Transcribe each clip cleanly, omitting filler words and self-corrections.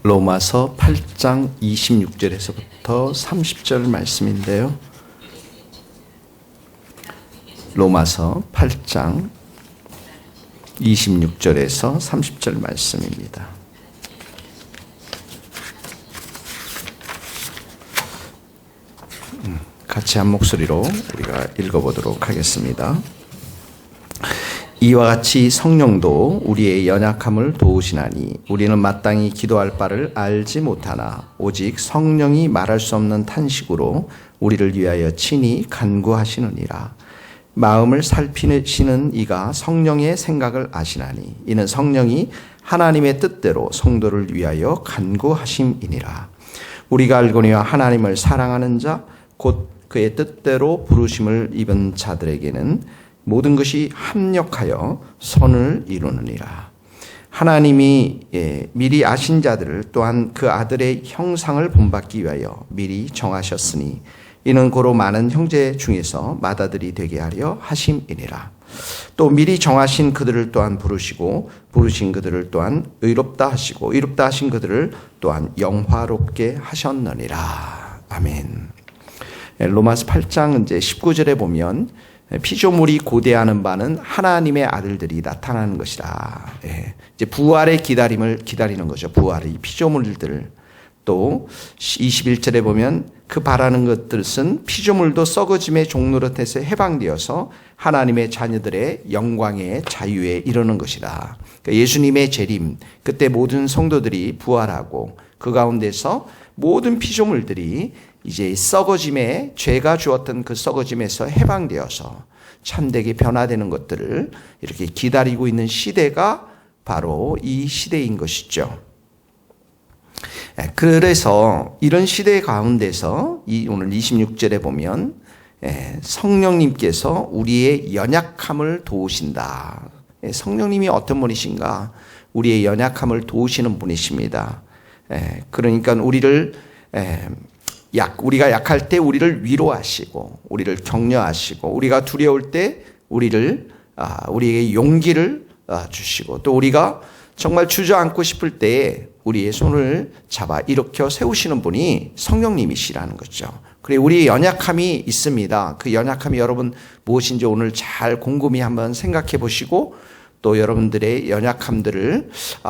로마서 8장 26절에서부터 30절 말씀인데요. 로마서 8장 26절에서 30절 말씀입니다. 같이 한 목소리로 우리가 읽어보도록 하겠습니다. 이와 같이 성령도 우리의 연약함을 도우시나니 우리는 마땅히 기도할 바를 알지 못하나 오직 성령이 말할 수 없는 탄식으로 우리를 위하여 친히 간구하시느니라. 마음을 살피시는 이가 성령의 생각을 아시나니 이는 성령이 하나님의 뜻대로 성도를 위하여 간구하심이니라. 우리가 알거니와 하나님을 사랑하는 자 곧 그의 뜻대로 부르심을 입은 자들에게는 모든 것이 합력하여 선을 이루느니라. 하나님이 미리 아신 자들을 또한 그 아들의 형상을 본받기 위하여 미리 정하셨으니 이는 고로 많은 형제 중에서 맏아들이 되게 하려 하심이니라. 또 미리 정하신 그들을 또한 부르시고 부르신 그들을 또한 의롭다 하시고 의롭다 하신 그들을 또한 영화롭게 하셨느니라. 아멘. 로마서 8장 이제 19절에 보면 피조물이 고대하는 바는 하나님의 아들들이 나타나는 것이라. 이제 부활의 기다림을 기다리는 거죠. 부활의 피조물들. 또 21절에 보면 그 바라는 것들은 피조물도 썩어짐의 종노릇에서 해방되어서 하나님의 자녀들의 영광의 자유에 이르는 것이라. 그러니까 예수님의 재림, 그때 모든 성도들이 부활하고 그 가운데서 모든 피조물들이 이제 썩어짐에 죄가 주었던 그 썩어짐에서 해방되어서 참되게 변화되는 것들을 이렇게 기다리고 있는 시대가 바로 이 시대인 것이죠. 그래서 이런 시대 가운데서 오늘 26절에 보면 성령님께서 우리의 연약함을 도우신다. 성령님이 어떤 분이신가? 우리의 연약함을 도우시는 분이십니다. 그러니까 우리가 약할 때 우리를 위로하시고 우리를 격려하시고 우리가 두려울 때 우리에게 용기를 주시고 또 우리가 정말 주저앉고 싶을 때 우리의 손을 잡아 일으켜 세우시는 분이 성령님이시라는 거죠. 그리고 우리의 연약함이 있습니다. 그 연약함이 여러분 무엇인지 오늘 잘 곰곰이 한번 생각해 보시고 또 여러분들의 연약함들을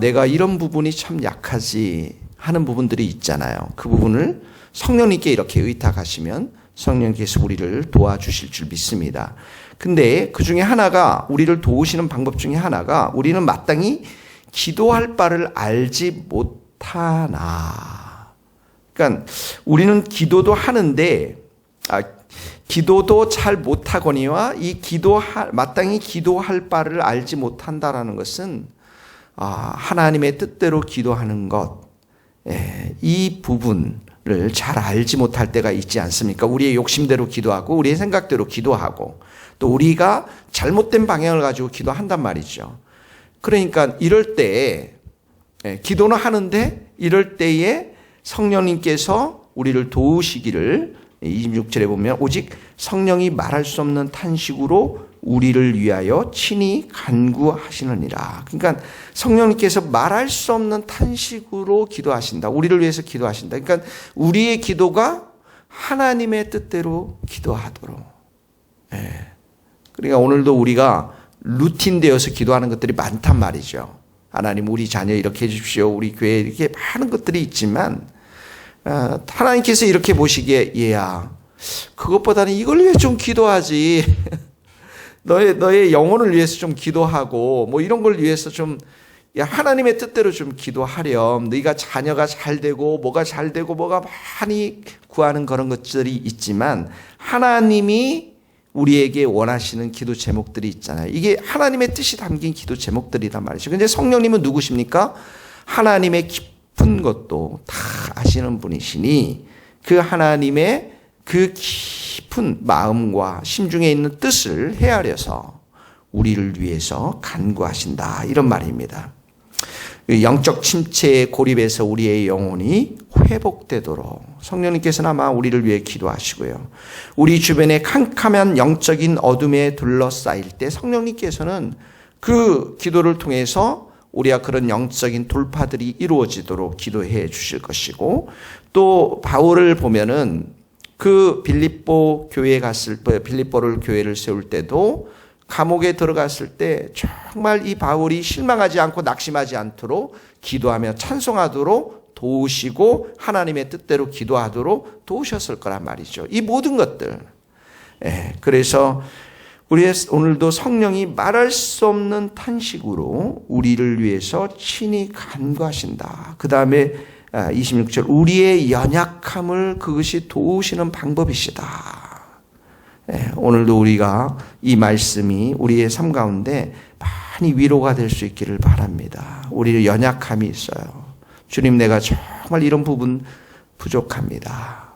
내가 이런 부분이 참 약하지 하는 부분들이 있잖아요. 그 부분을 성령님께 이렇게 의탁하시면 성령께서 우리를 도와주실 줄 믿습니다. 근데 그 중에 하나가 우리를 도우시는 방법 중에 하나가 우리는 마땅히 기도할 바를 알지 못하나. 그러니까 우리는 기도도 하는데 기도도 잘 못하거니와 마땅히 기도할 바를 알지 못한다라는 것은 하나님의 뜻대로 기도하는 것, 이 부분을 잘 알지 못할 때가 있지 않습니까? 우리의 욕심대로 기도하고 우리의 생각대로 기도하고 또 우리가 잘못된 방향을 가지고 기도한단 말이죠. 그러니까 이럴 때 기도는 하는데 이럴 때에 성령님께서 우리를 도우시기를 26절에 보면 오직 성령이 말할 수 없는 탄식으로 우리를 위하여 친히 간구하시느니라. 그러니까 성령님께서 말할 수 없는 탄식으로 기도하신다. 우리를 위해서 기도하신다. 그러니까 우리의 기도가 하나님의 뜻대로 기도하도록. 그러니까 오늘도 우리가 루틴되어서 기도하는 것들이 많단 말이죠. 하나님 우리 자녀 이렇게 해주십시오. 우리 교회에 이렇게 많은 것들이 있지만 하나님께서 이렇게 보시기에 얘야 그것보다는 이걸 위해 좀 기도하지. 너의 영혼을 위해서 좀 기도하고 뭐 이런 걸 위해서 좀 하나님의 뜻대로 좀 기도하렴. 네가 자녀가 잘 되고 뭐가 잘 되고 뭐가 많이 구하는 그런 것들이 있지만 하나님이 우리에게 원하시는 기도 제목들이 있잖아요. 이게 하나님의 뜻이 담긴 기도 제목들이란 말이죠. 근데 성령님은 누구십니까? 하나님의 깊은 것도 다 아시는 분이시니 그 하나님의 그 깊은 마음과 심중에 있는 뜻을 헤아려서 우리를 위해서 간구하신다. 이런 말입니다. 영적 침체에 고립해서 우리의 영혼이 회복되도록 성령님께서는 아마 우리를 위해 기도하시고요. 우리 주변에 캄캄한 영적인 어둠에 둘러싸일 때 성령님께서는 그 기도를 통해서 우리가 그런 영적인 돌파들이 이루어지도록 기도해 주실 것이고, 또 바울을 보면은 그 빌립보를 교회를 세울 때도 감옥에 들어갔을 때 정말 이 바울이 실망하지 않고 낙심하지 않도록 기도하며 찬송하도록 도우시고 하나님의 뜻대로 기도하도록 도우셨을 거란 말이죠. 이 모든 것들. 그래서 우리 오늘도 성령이 말할 수 없는 탄식으로 우리를 위해서 친히 간구하신다. 그 다음에 26절, 우리의 연약함을 그것이 도우시는 방법이시다. 오늘도 우리가 이 말씀이 우리의 삶 가운데 많이 위로가 될 수 있기를 바랍니다. 우리의 연약함이 있어요. 주님, 내가 정말 이런 부분 부족합니다.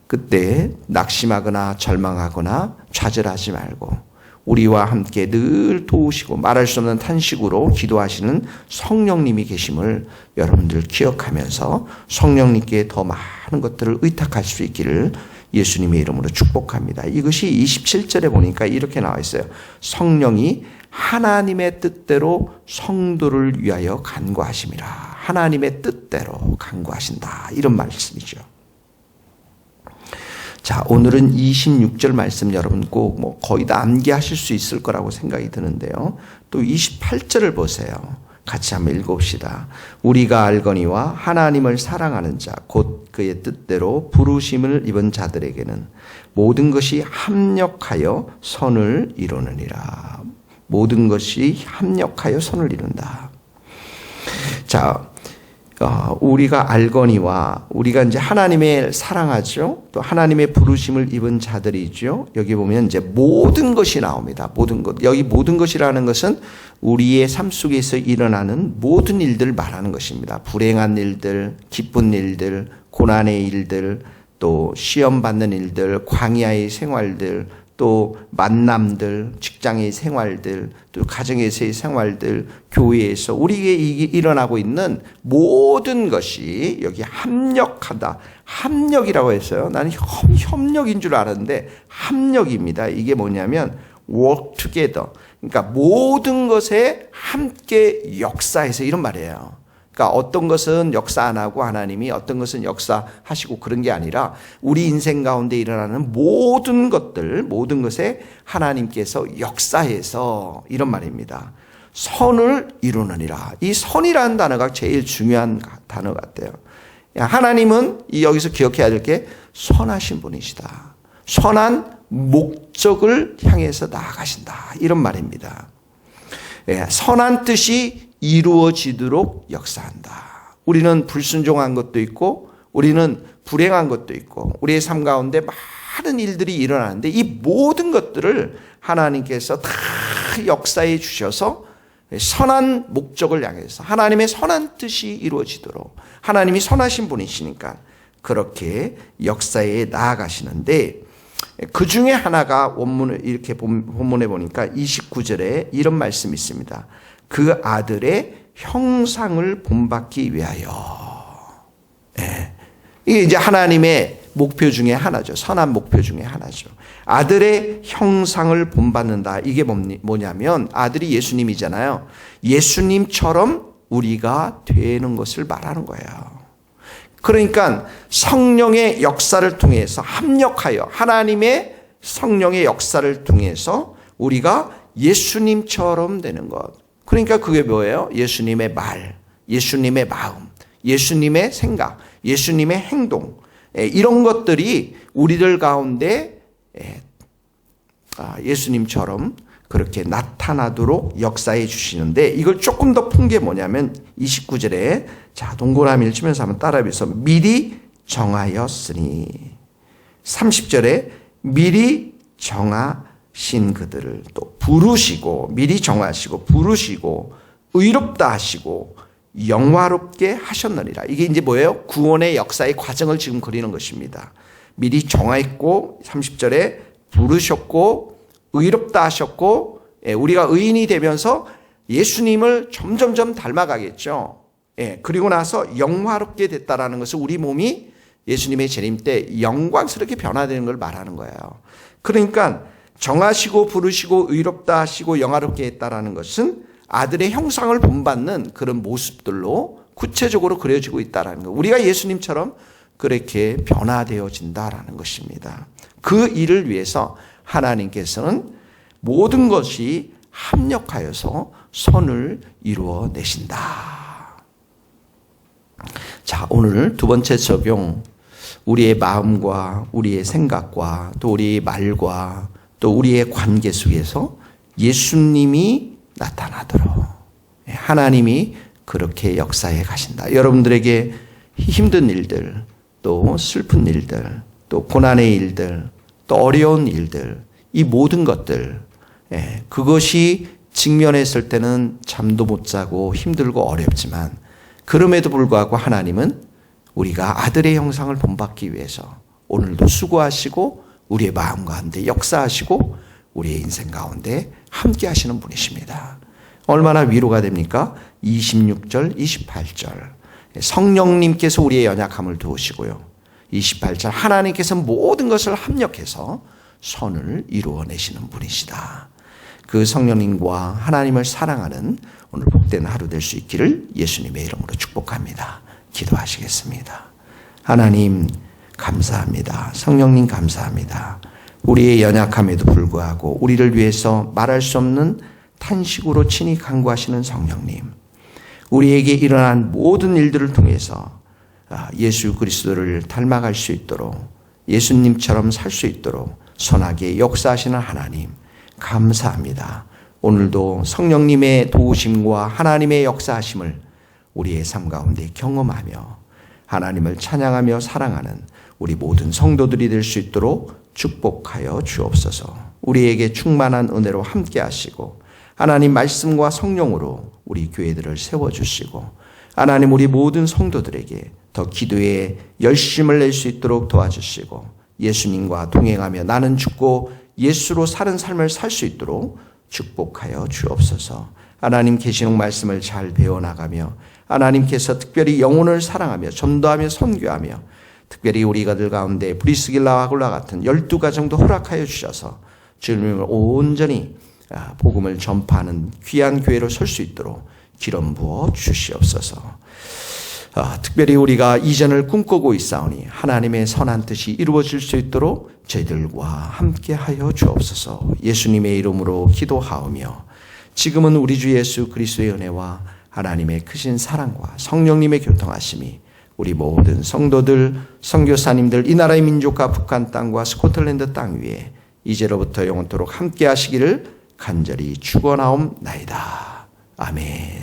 그때 낙심하거나 절망하거나 좌절하지 말고 우리와 함께 늘 도우시고 말할 수 없는 탄식으로 기도하시는 성령님이 계심을 여러분들 기억하면서 성령님께 더 많은 것들을 의탁할 수 있기를 예수님의 이름으로 축복합니다. 이것이 27절에 보니까 이렇게 나와 있어요. 성령이 하나님의 뜻대로 성도를 위하여 간구하심이라. 하나님의 뜻대로 간구하신다. 이런 말씀이죠. 자, 오늘은 26절 말씀 여러분 꼭 거의 다 암기하실 수 있을 거라고 생각이 드는데요. 또 28절을 보세요. 같이 한번 읽어봅시다. 우리가 알거니와 하나님을 사랑하는 자, 곧 그의 뜻대로 부르심을 입은 자들에게는 모든 것이 합력하여 선을 이루느니라. 모든 것이 합력하여 선을 이룬다. 자, 우리가 알거니와 우리가 이제 하나님의 사랑하죠. 또 하나님의 부르심을 입은 자들이죠. 여기 보면 이제 모든 것이 나옵니다. 모든 것. 여기 모든 것이라는 것은 우리의 삶 속에서 일어나는 모든 일들 말하는 것입니다. 불행한 일들, 기쁜 일들, 고난의 일들, 또 시험 받는 일들, 광야의 생활들, 또 만남들, 직장의 생활들, 또 가정에서의 생활들, 교회에서 우리에게 일어나고 있는 모든 것이 여기 합력하다. 합력이라고 했어요. 나는 협력인 줄 알았는데 합력입니다. 이게 뭐냐면 work together. 그러니까 모든 것에 함께 역사해서 이런 말이에요. 그러니까 어떤 것은 역사 안 하고 하나님이 어떤 것은 역사하시고 그런 게 아니라 우리 인생 가운데 일어나는 모든 것들, 모든 것에 하나님께서 역사해서 이런 말입니다. 선을 이루느니라. 이 선이라는 단어가 제일 중요한 단어 같아요. 하나님은 여기서 기억해야 될 게 선하신 분이시다. 선한 목적을 향해서 나아가신다. 이런 말입니다. 선한 뜻이 이루어지도록 역사한다. 우리는 불순종한 것도 있고 우리는 불행한 것도 있고 우리의 삶 가운데 많은 일들이 일어나는데 이 모든 것들을 하나님께서 다 역사해 주셔서 선한 목적을 향해서 하나님의 선한 뜻이 이루어지도록 하나님이 선하신 분이시니까 그렇게 역사에 나아가시는데 그 중에 하나가 원문을 이렇게 본문에 보니까 29절에 이런 말씀이 있습니다. 그 아들의 형상을 본받기 위하여. 이게 이제 하나님의 목표 중에 하나죠. 선한 목표 중에 하나죠. 아들의 형상을 본받는다. 이게 뭐냐면 아들이 예수님이잖아요. 예수님처럼 우리가 되는 것을 말하는 거예요. 그러니까 성령의 역사를 통해서 합력하여 하나님의 성령의 역사를 통해서 우리가 예수님처럼 되는 것. 그러니까 그게 뭐예요? 예수님의 말, 예수님의 마음, 예수님의 생각, 예수님의 행동. 이런 것들이 우리들 가운데 예수님처럼 그렇게 나타나도록 역사해 주시는데 이걸 조금 더 푼 게 뭐냐면 29절에 자 동그라미를 치면서 한번 따라해서 미리 정하였으니 30절에 미리 정하신 그들을 또 부르시고 미리 정하시고 부르시고 의롭다 하시고 영화롭게 하셨느니라. 이게 이제 뭐예요? 구원의 역사의 과정을 지금 그리는 것입니다. 미리 정하였고 30절에 부르셨고 의롭다 하셨고 우리가 의인이 되면서 예수님을 점점점 닮아가겠죠. 그리고 나서 영화롭게 됐다라는 것은 우리 몸이 예수님의 재림 때 영광스럽게 변화되는 걸 말하는 거예요. 그러니까 정하시고 부르시고 의롭다 하시고 영화롭게 했다라는 것은 아들의 형상을 본받는 그런 모습들로 구체적으로 그려지고 있다는 것. 우리가 예수님처럼 그렇게 변화되어진다라는 것입니다. 그 일을 위해서 하나님께서는 모든 것이 합력하여서 선을 이루어내신다. 자, 오늘 두 번째 적용. 우리의 마음과 우리의 생각과 또 우리의 말과 또 우리의 관계 속에서 예수님이 나타나도록 하나님이 그렇게 역사해 가신다. 여러분들에게 힘든 일들, 또 슬픈 일들, 또 고난의 일들, 또 어려운 일들, 이 모든 것들, 그것이 직면했을 때는 잠도 못 자고 힘들고 어렵지만 그럼에도 불구하고 하나님은 우리가 아들의 형상을 본받기 위해서 오늘도 수고하시고 우리의 마음 가운데 역사하시고 우리의 인생 가운데 함께 하시는 분이십니다. 얼마나 위로가 됩니까? 26절, 28절. 성령님께서 우리의 연약함을 도우시고요. 28절, 하나님께서 모든 것을 합력해서 선을 이루어내시는 분이시다. 그 성령님과 하나님을 사랑하는 오늘 복된 하루 될 수 있기를 예수님의 이름으로 축복합니다. 기도하시겠습니다. 하나님 감사합니다. 성령님 감사합니다. 우리의 연약함에도 불구하고 우리를 위해서 말할 수 없는 탄식으로 친히 간구하시는 성령님, 우리에게 일어난 모든 일들을 통해서 예수 그리스도를 닮아갈 수 있도록 예수님처럼 살 수 있도록 선하게 역사하시는 하나님 감사합니다. 오늘도 성령님의 도우심과 하나님의 역사하심을 우리의 삶 가운데 경험하며 하나님을 찬양하며 사랑하는 우리 모든 성도들이 될 수 있도록 축복하여 주옵소서. 우리에게 충만한 은혜로 함께 하시고 하나님 말씀과 성령으로 우리 교회들을 세워주시고 하나님 우리 모든 성도들에게 더 기도에 열심을 낼 수 있도록 도와주시고 예수님과 동행하며 나는 죽고 예수로 사는 삶을 살 수 있도록 축복하여 주옵소서. 하나님 계시록 말씀을 잘 배워나가며 하나님께서 특별히 영혼을 사랑하며 전도하며 선교하며 특별히 우리가들 가운데 브리스길라와 아굴라 같은 12가정도 허락하여 주셔서 주님을 온전히 복음을 전파하는 귀한 교회로 설 수 있도록 기름 부어 주시옵소서. 특별히 우리가 이전을 꿈꾸고 있사오니 하나님의 선한 뜻이 이루어질 수 있도록 저희들과 함께하여 주옵소서. 예수님의 이름으로 기도하오며 지금은 우리 주 예수 그리스도의 은혜와 하나님의 크신 사랑과 성령님의 교통하심이 우리 모든 성도들, 선교사님들, 이 나라의 민족과 북한 땅과 스코틀랜드 땅 위에 이제로부터 영원토록 함께 하시기를 간절히 축원하옵나이다. 아멘.